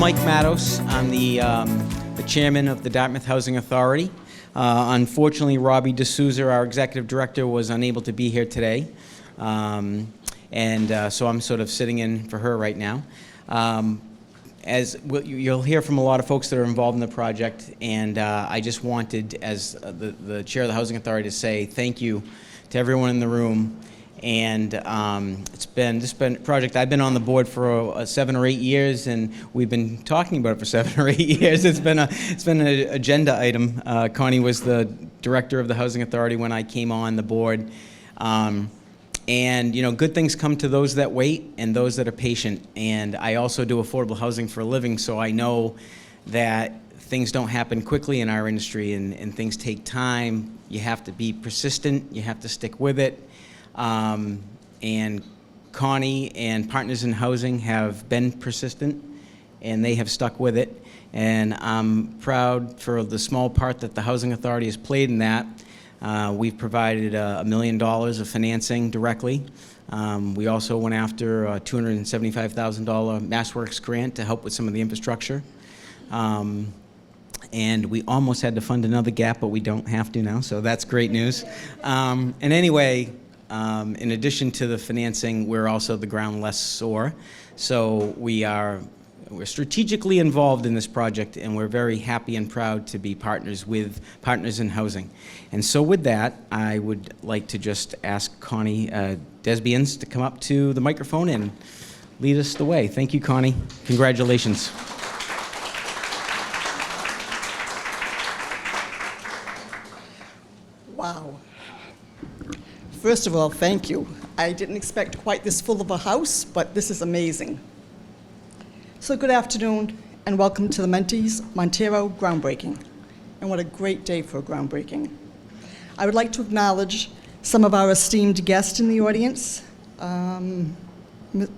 Mike Matos. I'm the chairman of the Dartmouth Housing Authority. Unfortunately, Robbie D'Souza, our executive director, was unable to be here today. So I'm sort of sitting in for her right now. As you'll hear from a lot of folks that are involved in the project, and I just wanted, as the chair of the Housing Authority, to say thank you to everyone in the room. And this has been a project. I've been on the board for 7 or 8 years, and we've been talking about it for 7 or 8 years. It's been an agenda item. Connie was the director of the Housing Authority when I came on the board. And you know, good things come to those that wait and those that are patient. And I also do affordable housing for a living, so I know that things don't happen quickly in our industry, and things take time. You have to be persistent. You have to stick with it. And Connie and Partners in Housing have been persistent, and they have stuck with it. And I'm proud for the small part that the Housing Authority has played in that. We've provided $1 million of financing directly. We also went after a $275,000 MassWorks grant to help with some of the infrastructure. And we almost had to fund another gap, but we don't have to now, so that's great news. And anyway, in addition to the financing, we're also the ground lessor. So we're strategically involved in this project, and we're very happy and proud to be partners with Partners in Housing. And so with that, I would like to just ask Connie Desbians to come up to the microphone and lead us the way. Thank you, Connie. Congratulations. Wow. First of all, thank you. I didn't expect quite this full of a house, but this is amazing. So good afternoon, and welcome to the Mendes Monteiro groundbreaking. And what a great day for a groundbreaking. I would like to acknowledge some of our esteemed guests in the audience.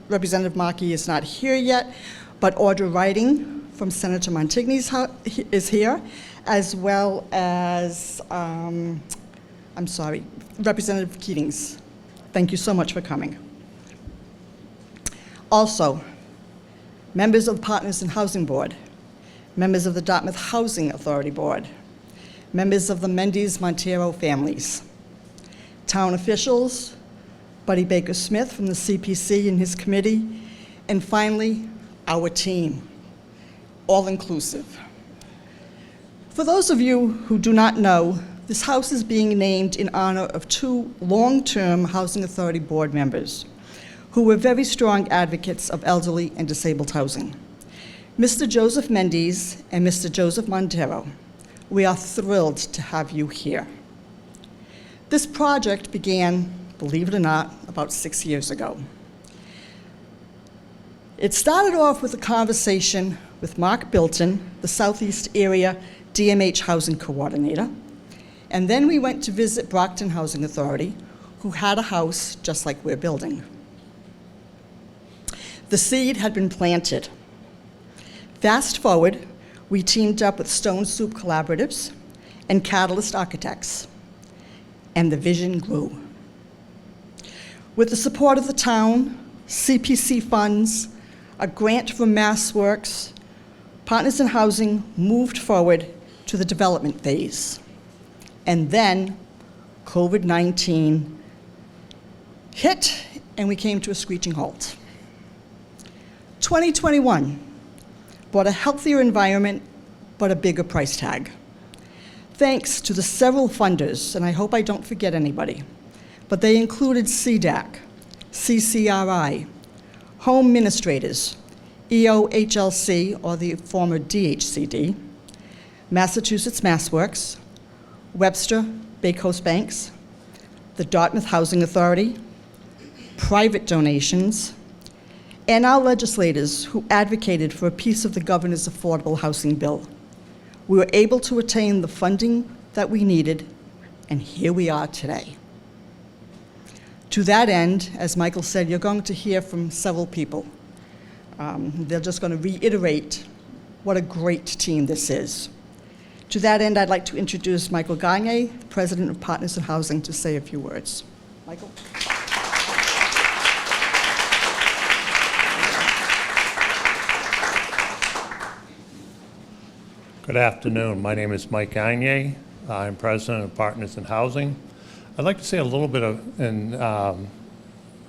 Representative Markey is not here yet, but Audra Riding from Senator Montigny's house is here, as well as, Representative Keatings. Thank you so much for coming. Also, members of Partners in Housing Board, members of the Dartmouth Housing Authority Board, members of the Mendes Monteiro families, town officials, Buddy Baker-Smith from the CPC and his committee, and finally, our team, all inclusive. For those of you who do not know, this house is being named in honor of 2 long-term Housing Authority board members who were very strong advocates of elderly and disabled housing. Mr. Joseph Mendes and Mr. Joseph Monteiro, we are thrilled to have you here. This project began, believe it or not, about 6 years ago. It started off with a conversation with Mark Bilton, the Southeast Area DMH Housing Coordinator, and then we went to visit Brockton Housing Authority, who had a house just like we're building. The seed had been planted. Fast forward, we teamed up with Stone Soup Collaboratives and Catalyst Architects, and the vision grew. With the support of the town, CPC funds, a grant from MassWorks, Partners in Housing moved forward to the development phase. And then COVID-19 hit, and we came to a screeching halt. 2021 brought a healthier environment, but a bigger price tag. Thanks to the several funders, and I hope I don't forget anybody, but they included CDAC, CCRI, Home Administrators, EOHLC, or the former DHCD, Massachusetts MassWorks, Webster Bay Coast Banks, the Dartmouth Housing Authority, private donations, and our legislators who advocated for a piece of the governor's affordable housing bill. We were able to attain the funding that we needed, and here we are today. To that end, as Michael said, you're going to hear from several people. They're just going to reiterate what a great team this is. To that end, I'd like to introduce Michael Gagne, President of Partners in Housing, to say a few words. Michael. Good afternoon. My name is Mike Gagne. I'm president of Partners in Housing. I'd like to say a little bit of, in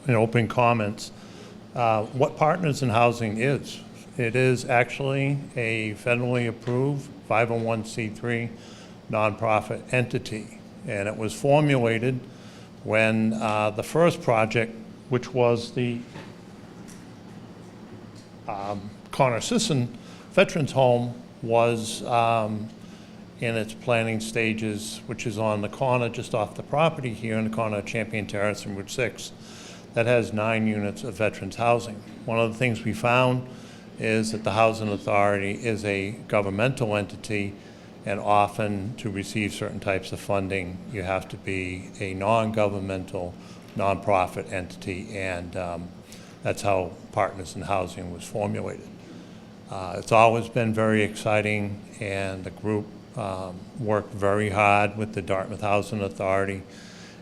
opening comments, what Partners in Housing is. It is actually a federally approved 501c3 nonprofit entity, and it was formulated when the first project, which was the Connor Sisson Veterans Home, was in its planning stages, which is on the corner just off the property here in the corner of Champion Terrace and Route 6, that has 9 units of veterans housing. One of the things we found is that the Housing Authority is a governmental entity, and often to receive certain types of funding, you have to be a non-governmental, nonprofit entity, and that's how Partners in Housing was formulated. It's always been very exciting, and the group worked very hard with the Dartmouth Housing Authority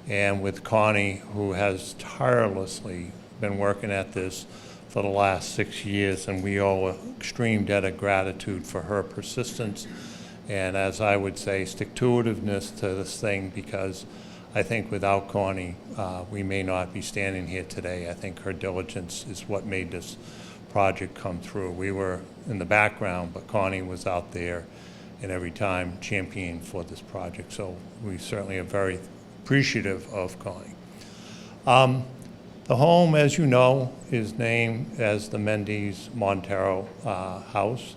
and with Connie, who has tirelessly been working at this for the last 6 years, and we owe an extreme debt of gratitude for her persistence and, as I would say, stick-to-itiveness to this thing, because I think without Connie, we may not be standing here today. I think her diligence is what made this project come through. We were in the background, but Connie was out there and every time championing for this project. So we certainly are very appreciative of Connie. The home, as you know, is named as the Mendes Monteiro house.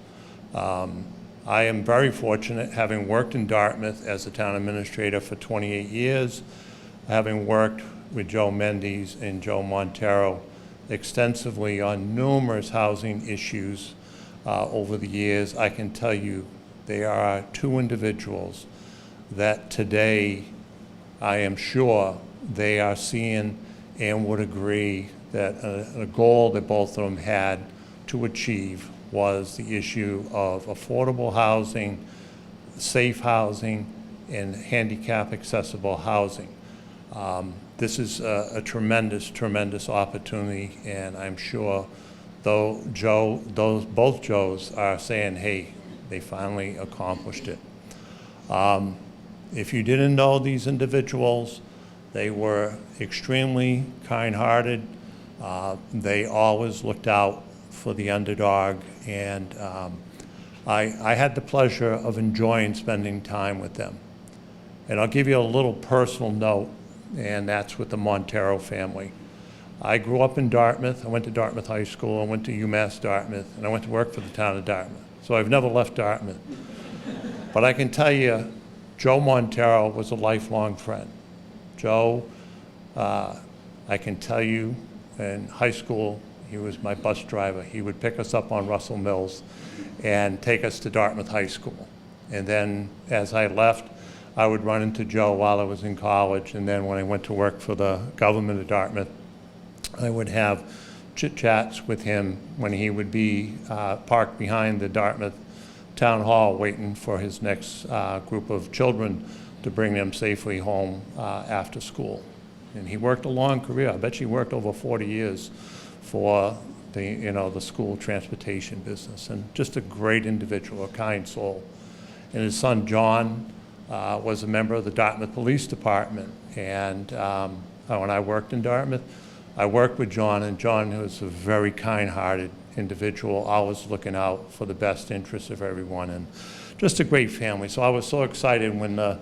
I am very fortunate, having worked in Dartmouth as a town administrator for 28 years, having worked with Joe Mendes and Joe Monteiro extensively on numerous housing issues over the years. I can tell you they are two individuals that today I am sure they are seeing and would agree that a goal that both of them had to achieve was the issue of affordable housing, safe housing, and handicap accessible housing. This is a tremendous, tremendous opportunity, and I'm sure both Joes are saying, hey, they finally accomplished it. If you didn't know these individuals, they were extremely kind-hearted. They always looked out for the underdog, and I had the pleasure of enjoying spending time with them. And I'll give you a little personal note, and that's with the Monteiro family. I grew up in Dartmouth. I went to Dartmouth High School. I went to UMass Dartmouth, and I went to work for the town of Dartmouth. So I've never left Dartmouth. But I can tell you, Joe Monteiro was a lifelong friend. Joe, I can tell you, in high school, he was my bus driver. He would pick us up on Russell Mills and take us to Dartmouth High School. And then as I left, I would run into Joe while I was in college, and then when I went to work for the government of Dartmouth, I would have chit-chats with him when he would be parked behind the Dartmouth Town Hall waiting for his next group of children to bring them safely home after school. And he worked a long career. I bet he worked over 40 years for the school transportation business, and just a great individual, a kind soul. And his son, John, was a member of the Dartmouth Police Department, and when I worked in Dartmouth, I worked with John, and John was a very kind-hearted individual, always looking out for the best interests of everyone, and just a great family. So I was so excited when the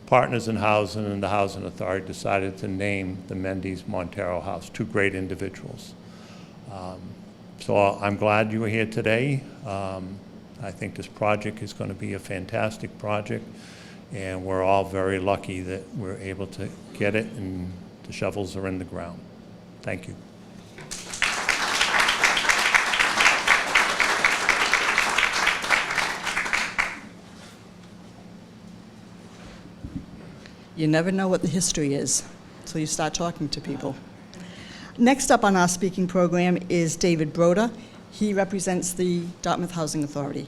Partners in Housing and the Housing Authority decided to name the Mendes Monteiro House, two great individuals. So I'm glad you were here today. I think this project is going to be a fantastic project, and we're all very lucky that we're able to get it and the shovels are in the ground. Thank you. You never know what the history is until you start talking to people. Next up on our speaking program is David Broda. He represents the Dartmouth Housing Authority.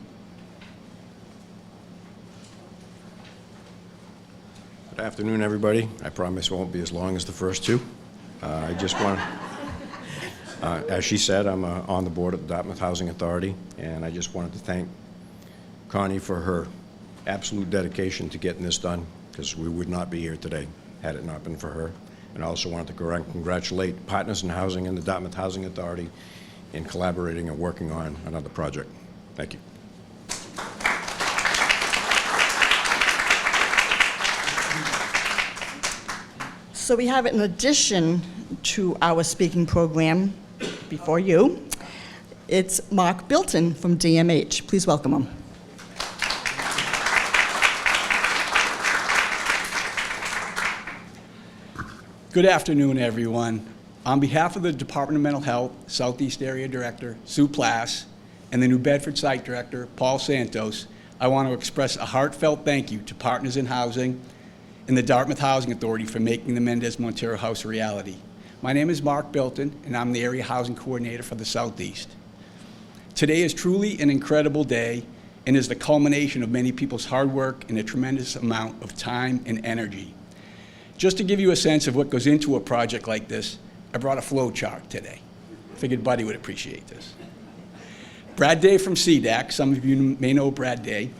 Good afternoon, everybody. I promise it won't be as long as the first two. I just want, as she said, I'm on the board of the Dartmouth Housing Authority, and I just wanted to thank Connie for her absolute dedication to getting this done, because we would not be here today had it not been for her. And I also want to congratulate Partners in Housing and the Dartmouth Housing Authority in collaborating and working on another project. Thank you. So we have, in addition to our speaking program before you, it's Mark Bilton from DMH. Please welcome him. Good afternoon, everyone. On behalf of the Department of Mental Health Southeast Area Director, Sue Plass, and the New Bedford Site Director, Paul Santos, I want to express a heartfelt thank you to Partners in Housing and the Dartmouth Housing Authority for making the Mendes Monteiro House a reality. My name is Mark Bilton, and I'm the Area Housing Coordinator for the Southeast. Today is truly an incredible day and is the culmination of many people's hard work and a tremendous amount of time and energy. Just to give you a sense of what goes into a project like this, I brought a flow chart today. Figured Buddy would appreciate this. Brad Day from CDAC, some of you may know Brad Day.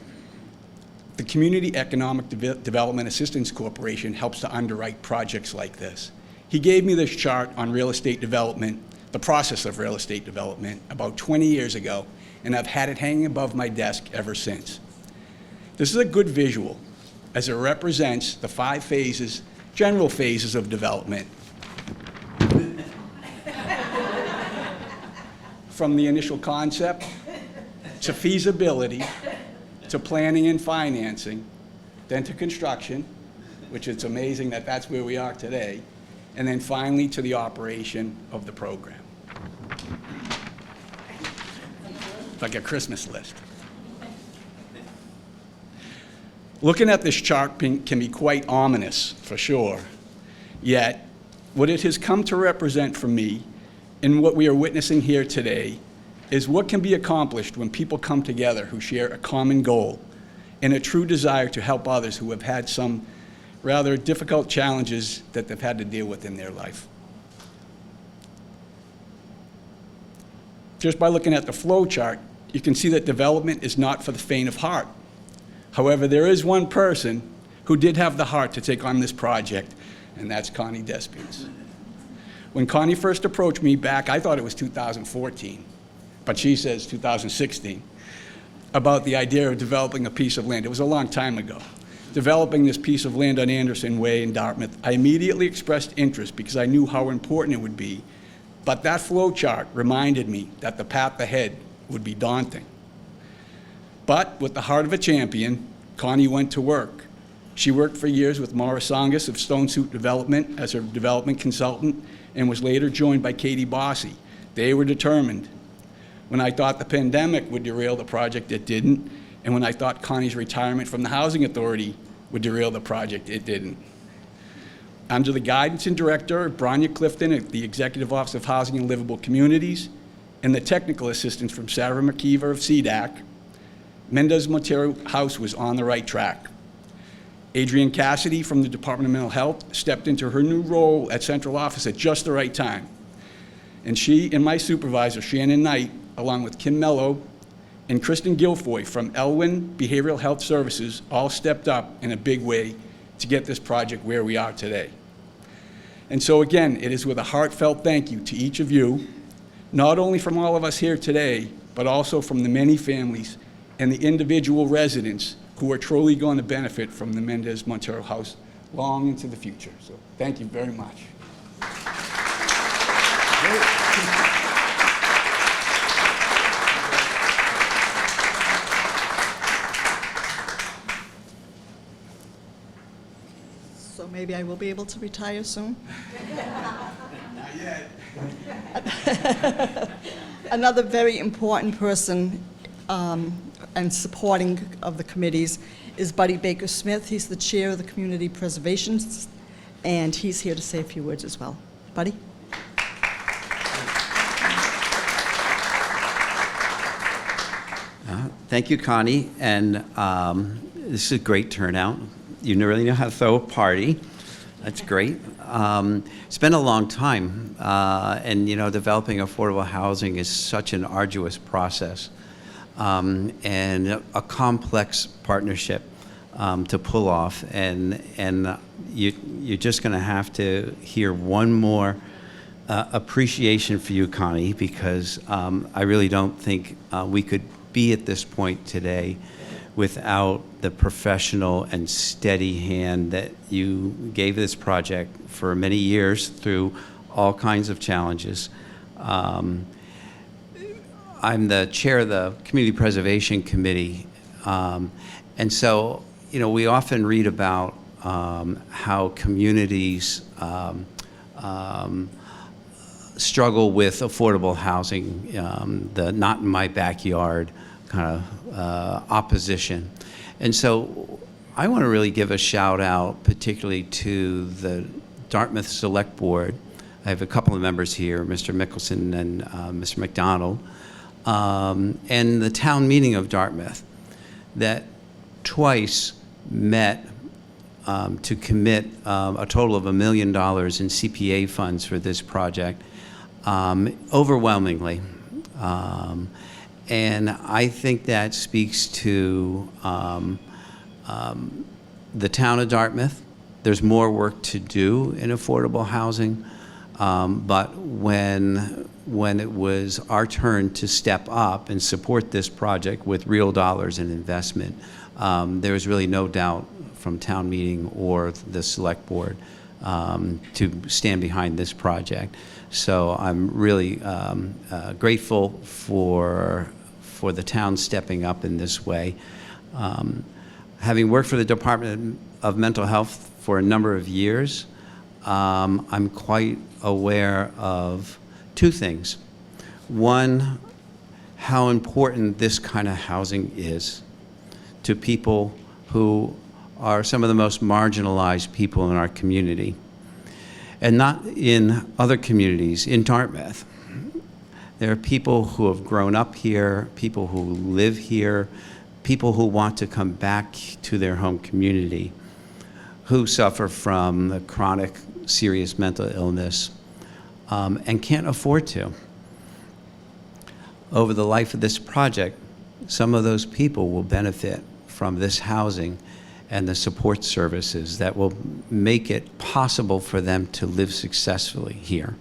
The Community Economic Development Assistance Corporation helps to underwrite projects like this. He gave me this chart on real estate development, the process of real estate development, about 20 years ago, and I've had it hanging above my desk ever since. This is a good visual, as it represents the 5 phases, general phases of development. From the initial concept, to feasibility, to planning and financing, then to construction, which it's amazing that that's where we are today, and then finally to the operation of the program. It's like a Christmas list. Looking at this chart can be quite ominous, for sure. Yet, what it has come to represent for me, and what we are witnessing here today, is what can be accomplished when people come together who share a common goal and a true desire to help others who have had some rather difficult challenges that they've had to deal with in their life. Just by looking at the flow chart, you can see that development is not for the faint of heart. However, there is one person who did have the heart to take on this project, and that's Connie Desputes. When Connie first approached me back, I thought it was 2014, but she says 2016, about the idea of developing a piece of land. It was a long time ago. Developing this piece of land on Anderson Way in Dartmouth, I immediately expressed interest because I knew how important it would be, but that flow chart reminded me that the path ahead would be daunting. But with the heart of a champion, Connie went to work. She worked for years with Morris Songus of Stone Suit Development as her development consultant and was later joined by Katie Bossy. They were determined. When I thought the pandemic would derail the project, it didn't. And when I thought Connie's retirement from the Housing Authority would derail the project, it didn't. Under the guidance and director of Bronya Clifton at the Executive Office of Housing and Livable Communities and the technical assistance from Sarah McKeever of CDAC, Mendes Monteiro House was on the right track. Adrienne Cassidy from the Department of Mental Health stepped into her new role at central office at just the right time. And she and my supervisor, Shannon Knight, along with Kim Mello and Kristen Guilfoy from Elwyn Behavioral Health Services, all stepped up in a big way to get this project where we are today. And so again, it is with a heartfelt thank you to each of you, not only from all of us here today, but also from the many families and the individual residents who are truly going to benefit from the Mendes Monteiro House long into the future. So thank you very much. So maybe I will be able to retire soon? Not yet. Another very important person and supporting of the committees is Buddy Baker-Smith. He's the chair of the Community Preservation, and he's here to say a few words as well. Buddy? Thank you, Connie, and this is a great turnout. You really know how to throw a party. That's great. It's been a long time, and you know, developing affordable housing is such an arduous process. and a complex partnership to pull off. And you're just going to have to hear one more appreciation for you, Connie, because I really don't think we could be at this point today without the professional and steady hand that you gave this project for many years through all kinds of challenges. I'm the chair of the Community Preservation Committee, and so, you know, we often read about how communities struggle with affordable housing, the not in my backyard kind of opposition. And so I want to really give a shout out particularly to the Dartmouth Select Board. I have a couple of members here, Mr. Mickelson and Mr. McDonald, and the town meeting of Dartmouth that twice met to commit a total of $1 million in CPA funds for this project, overwhelmingly. And I think that speaks to the town of Dartmouth. There's more work to do in affordable housing, but when it was our turn to step up and support this project with real dollars and investment, there was really no doubt from town meeting or the select board to stand behind this project. So I'm really grateful for the town stepping up in this way. Having worked for the Department of Mental Health for a number of years, I'm quite aware of two things. One, how important this kind of housing is to people who are some of the most marginalized people in our community. And not in other communities, in Dartmouth. There are people who have grown up here, people who live here, people who want to come back to their home community, who suffer from the chronic, serious mental illness, and can't afford to. Over the life of this project, some of those people will benefit from this housing and the support services that will make it possible for them to live successfully here.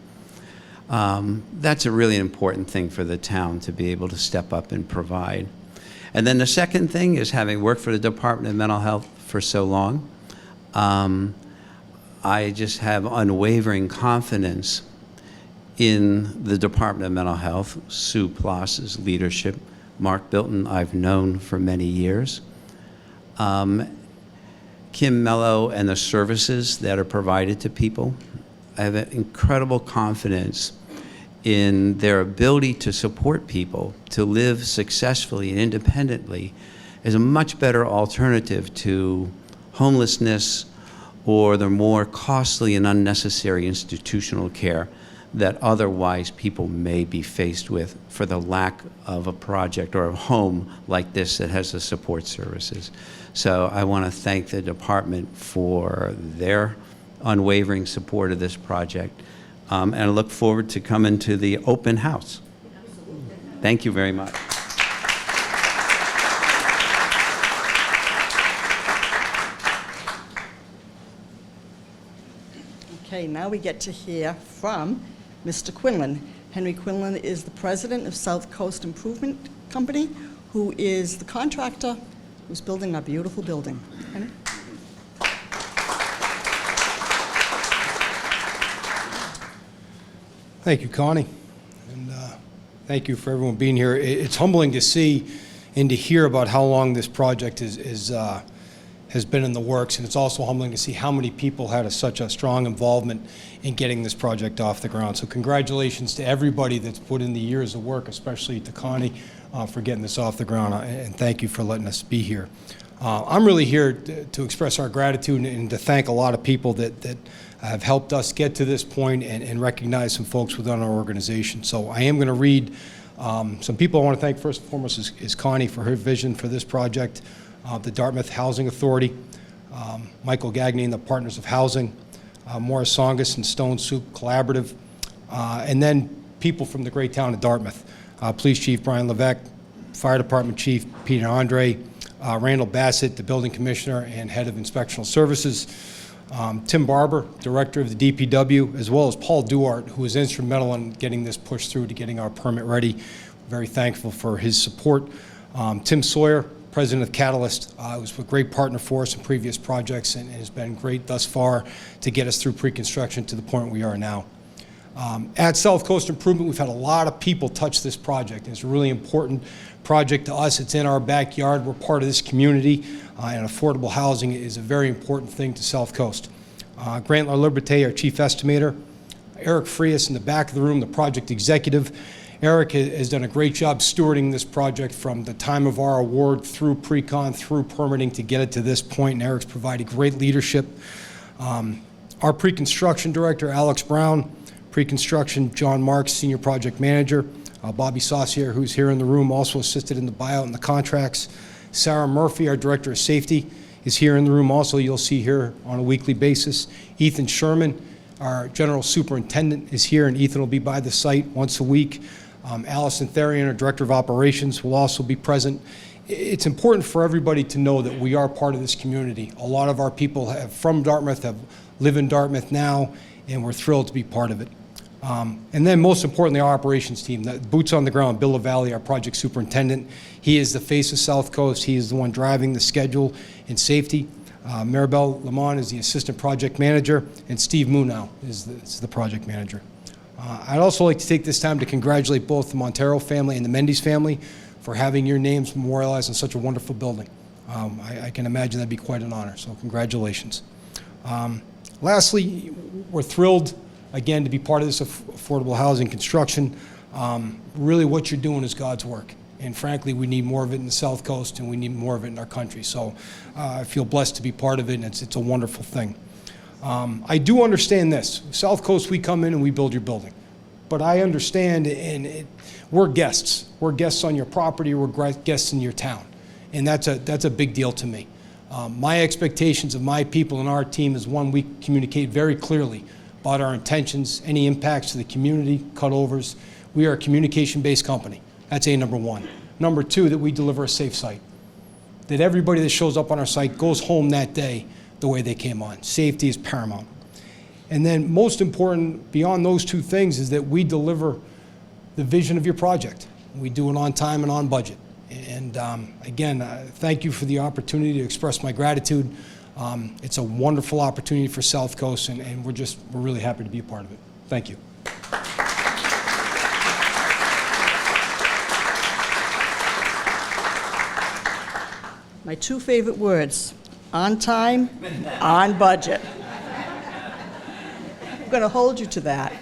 That's a really important thing for the town to be able to step up and provide. And then the second thing is, having worked for the Department of Mental Health for so long, I just have unwavering confidence in the Department of Mental Health, Sue Ploss's leadership. Mark Bilton I've known for many years. Kim Mello and the services that are provided to people. I have an incredible confidence in their ability to support people to live successfully and independently as a much better alternative to homelessness or the more costly and unnecessary institutional care that otherwise people may be faced with for the lack of a project or a home like this that has the support services. So I want to thank the department for their unwavering support of this project, and I look forward to coming to the open house. Thank you very much. Okay, now we get to hear from Mr. Quinlan. Henry Quinlan is the president of South Coast Improvement Company, who is the contractor who's building our beautiful building. Henry? Thank you, Connie, and thank you for everyone being here. It's humbling to see and to hear about how long this project has been in the works, and it's also humbling to see how many people had such a strong involvement in getting this project off the ground. So congratulations to everybody that's put in the years of work, especially to Connie for getting this off the ground, and thank you for letting us be here. I'm really here to express our gratitude and to thank a lot of people that have helped us get to this point and recognize some folks within our organization. So I am going to read some people I want to thank. First and foremost is Connie for her vision for this project, the Dartmouth Housing Authority, Michael Gagne and the Partners of Housing, Morris Songus and Stone Soup Collaborative, and then people from the great town of Dartmouth, Police Chief Brian Levesque, Fire Department Chief Peter Andre, Randall Bassett, the Building Commissioner and Head of Inspectional Services, Tim Barber, Director of the DPW, as well as Paul Duart, who was instrumental in getting this pushed through to getting our permit ready. Very thankful for his support. Tim Sawyer, President of Catalyst, was a great partner for us in previous projects and has been great thus far to get us through pre-construction to the point we are now. At South Coast Improvement, we've had a lot of people touch this project. It's a really important project to us. It's in our backyard. We're part of this community, and affordable housing is a very important thing to South Coast. Grant LaLiberte, our Chief Estimator. Eric Frias in the back of the room, the project executive. Eric has done a great job stewarding this project from the time of our award through pre-con, through permitting to get it to this point, and Eric's provided great leadership. Our pre-construction director, Alex Brown, pre-construction, John Marks, Senior Project Manager, Bobby Saucier, who's here in the room, also assisted in the buyout and the contracts. Sarah Murphy, our Director of Safety, is here in the room also, you'll see here on a weekly basis. Ethan Sherman, our General Superintendent, is here, and Ethan will be by the site once a week. Allison Therian, our Director of Operations, will also be present. It's important for everybody to know that we are part of this community. A lot of our people from Dartmouth live in Dartmouth now, and we're thrilled to be part of it. And then most importantly, our operations team, the boots on the ground, Bill LaValle, our project superintendent. He is the face of South Coast. He is the one driving the schedule and safety. Maribel Lamont is the assistant project manager, and Steve Munow is the project manager. I'd also like to take this time to congratulate both the Monteiro family and the Mendes family for having your names memorialized in such a wonderful building. I can imagine that'd be quite an honor, so congratulations. Lastly, we're thrilled again to be part of this affordable housing construction. Really what you're doing is God's work. And frankly, we need more of it in the South Coast, and we need more of it in our country. So I feel blessed to be part of it, and it's a wonderful thing. I do understand this. South Coast, we come in and we build your building. But I understand, and we're guests. We're guests on your property, we're guests in your town. And that's a big deal to me. My expectations of my people and our team is, one, we communicate very clearly about our intentions, any impacts to the community, cutovers. We are a communication-based company. That's number one. Number two, that we deliver a safe site. That everybody that shows up on our site goes home that day the way they came on. Safety is paramount. And then most important, beyond those two things, is that we deliver the vision of your project. We do it on time and on budget. And again, thank you for the opportunity to express my gratitude. It's a wonderful opportunity for South Coast, and we're really happy to be a part of it. Thank you. My two favorite words, on time, on budget. I'm going to hold you to that.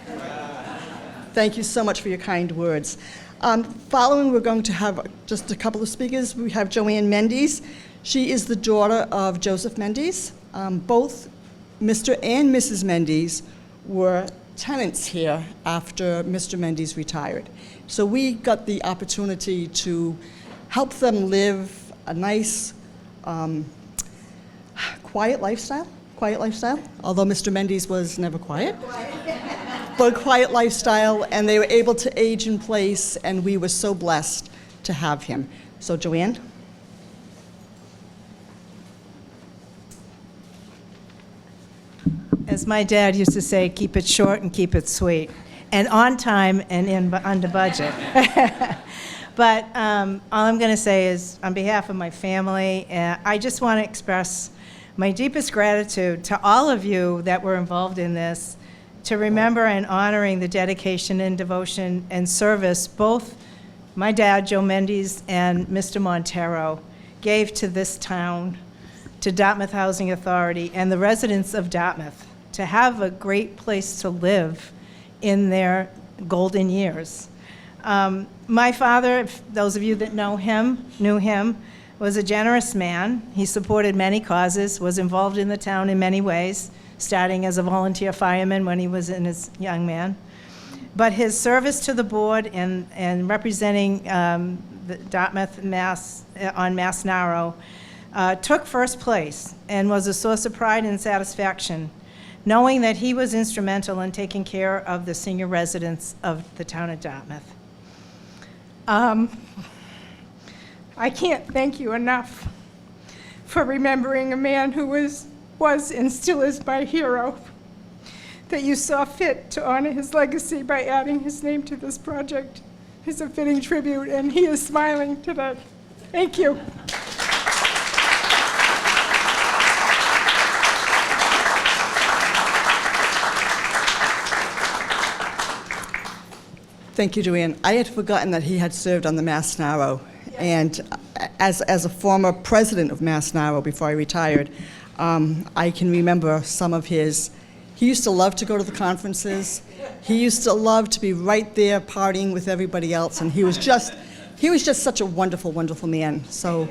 Thank you so much for your kind words. Following, we're going to have just a couple of speakers. We have Joanne Mendes. She is the daughter of Joseph Mendes. Both Mr. and Mrs. Mendes were tenants here after Mr. Mendes retired. So we got the opportunity to help them live a nice, quiet lifestyle, although Mr. Mendes was never quiet, but a quiet lifestyle, and they were able to age in place, and we were so blessed to have him. So Joanne? As my dad used to say, keep it short and keep it sweet, and on time and under budget. But all I'm going to say is, on behalf of my family, I just want to express my deepest gratitude to all of you that were involved in this, to remember and honoring the dedication and devotion and service both my dad, Joe Mendes, and Mr. Monteiro gave to this town, to Dartmouth Housing Authority, and the residents of Dartmouth to have a great place to live in their golden years. My father, those of you that knew him, was a generous man. He supported many causes, was involved in the town in many ways, starting as a volunteer fireman when he was in his young man. But his service to the board and representing the Dartmouth on Mass Narrow took first place and was a source of pride and satisfaction, knowing that he was instrumental in taking care of the senior residents of the town of Dartmouth. I can't thank you enough for remembering a man who was and still is my hero, that you saw fit to honor his legacy by adding his name to this project. It's a fitting tribute, and he is smiling today. Thank you. Thank you, Joanne. I had forgotten that he had served on the Mass Narrow. And as a former president of Mass Narrow before I retired, I can remember some of his. He used to love to go to the conferences. He used to love to be right there partying with everybody else. And he was just such a wonderful, wonderful man. So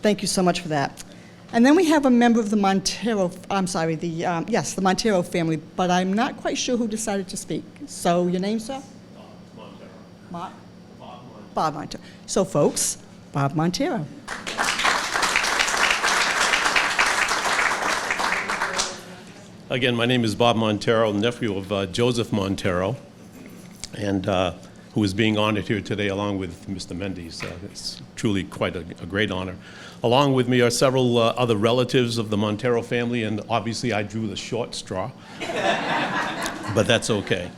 thank you so much for that. And then we have a member of the Monteiro, the Monteiro family, but I'm not quite sure who decided to speak. So your name, sir? Bob Monteiro. So, folks, Bob Monteiro. Again, my name is Bob Monteiro, nephew of Joseph Monteiro, and who is being honored here today along with Mr. Mendes. It's truly quite a great honor. Along with me are several other relatives of the Monteiro family, and obviously I drew the short straw, but that's okay.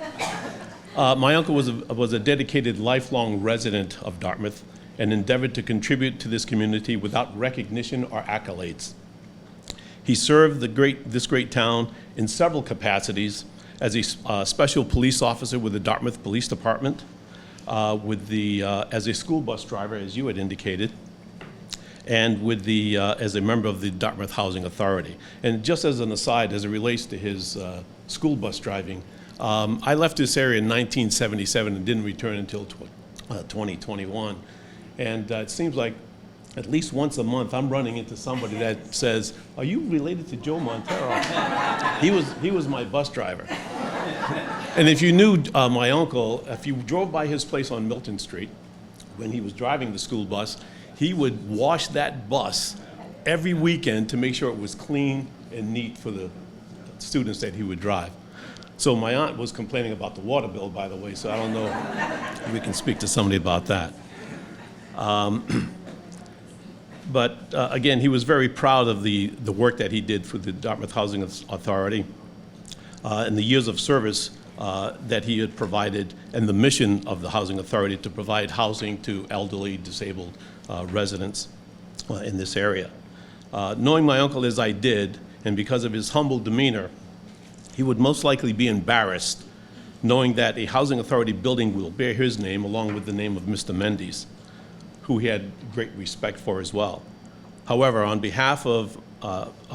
My uncle was a dedicated lifelong resident of Dartmouth and endeavored to contribute to this community without recognition or accolades. He served this great town in several capacities as a special police officer with the Dartmouth Police Department, as a school bus driver, as you had indicated, and as a member of the Dartmouth Housing Authority. And just as an aside, as it relates to his school bus driving, I left this area in 1977 and didn't return until 2021. And it seems like at least once a month I'm running into somebody that says, "Are you related to Joe Monteiro?" He was my bus driver. And if you knew my uncle, if you drove by his place on Milton Street, when he was driving the school bus, he would wash that bus every weekend to make sure it was clean and neat for the students that he would drive. So my aunt was complaining about the water bill, by the way, so I don't know if we can speak to somebody about that. But again, he was very proud of the work that he did for the Dartmouth Housing Authority and the years of service that he had provided, and the mission of the Housing Authority to provide housing to elderly, disabled residents in this area. Knowing my uncle as I did, and because of his humble demeanor, he would most likely be embarrassed knowing that a housing authority building will bear his name along with the name of Mr. Mendes, who he had great respect for as well. However, on behalf of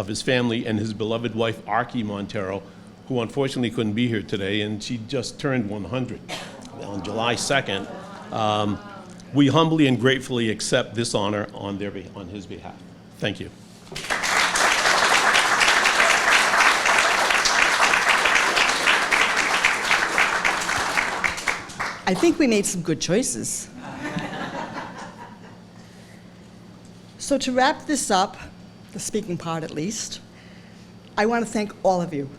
his family and his beloved wife, Archie Monteiro, who unfortunately couldn't be here today, and she just turned 100 on July 2nd, we humbly and gratefully accept this honor on his behalf. Thank you. I think we made some good choices. So to wrap this up, the speaking part at least, I want to thank all of you.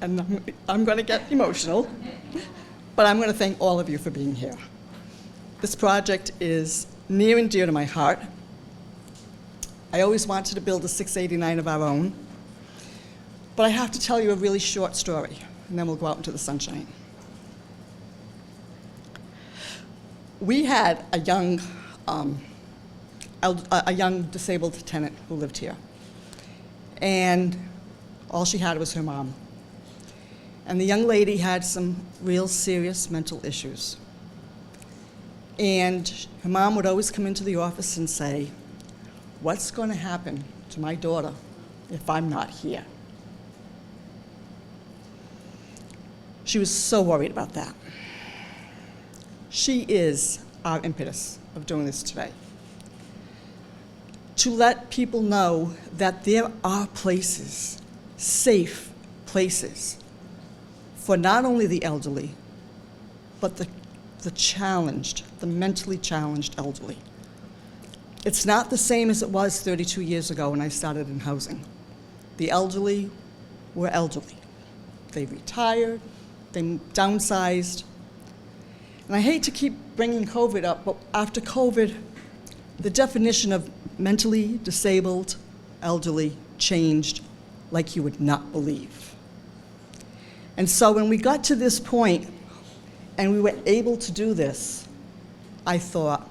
And I'm going to get emotional, but I'm going to thank all of you for being here. This project is near and dear to my heart. I always wanted to build a 689 of our own, but I have to tell you a really short story, and then we'll go out into the sunshine. We had a young disabled tenant who lived here, and all she had was her mom. And the young lady had some real serious mental issues. And her mom would always come into the office and say, "What's going to happen to my daughter if I'm not here?" She was so worried about that. She is our impetus of doing this today. To let people know that there are places, safe places, for not only the elderly, but the challenged, the mentally challenged elderly. It's not the same as it was 32 years ago when I started in housing. The elderly were elderly. They retired, they downsized. And I hate to keep bringing COVID up, but after COVID, the definition of mentally disabled, elderly changed like you would not believe. And so when we got to this point and we were able to do this, I thought,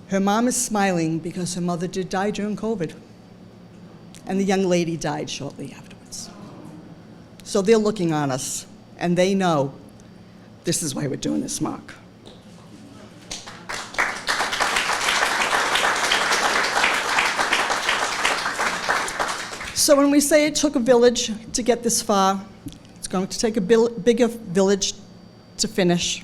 her mom is smiling because her mother did die during COVID, and the young lady died shortly afterwards. So they're looking on us, and they know this is why we're doing this, Mark. So when we say it took a village to get this far, it's going to take a bigger village to finish.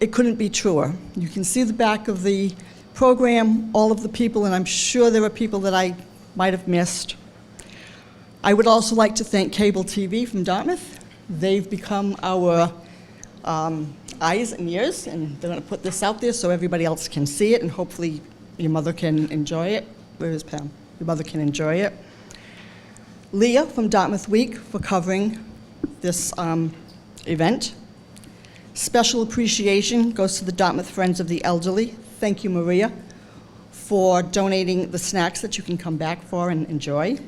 It couldn't be truer. You can see the back of the program, all of the people, and I'm sure there are people that I might have missed. I would also like to thank Cable TV from Dartmouth. They've become our eyes and ears, and they're going to put this out there so everybody else can see it, and hopefully your mother can enjoy it. Where is Pam? Your mother can enjoy it. Leah from Dartmouth Week for covering this event. Special appreciation goes to the Dartmouth Friends of the Elderly. Thank you, Maria, for donating the snacks that you can come back for and enjoy.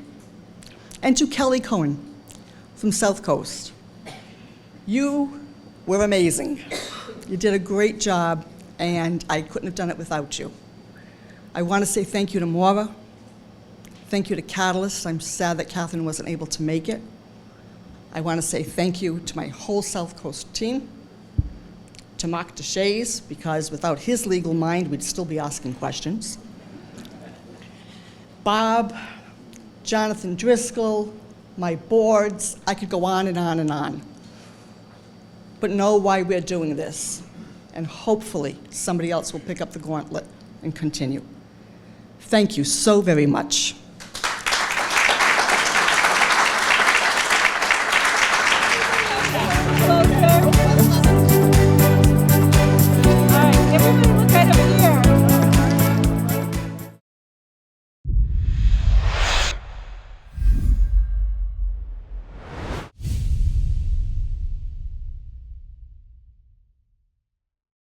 And to Kelly Cohen from South Coast. You were amazing. You did a great job, and I couldn't have done it without you. I want to say thank you to Maura. Thank you to Catalyst. I'm sad that Catherine wasn't able to make it. I want to say thank you to my whole South Coast team, to Mark DeShays, because without his legal mind, we'd still be asking questions. Bob, Jonathan Driscoll, my boards, I could go on and on and on. But know why we're doing this, and hopefully somebody else will pick up the gauntlet and continue. Thank you so very much.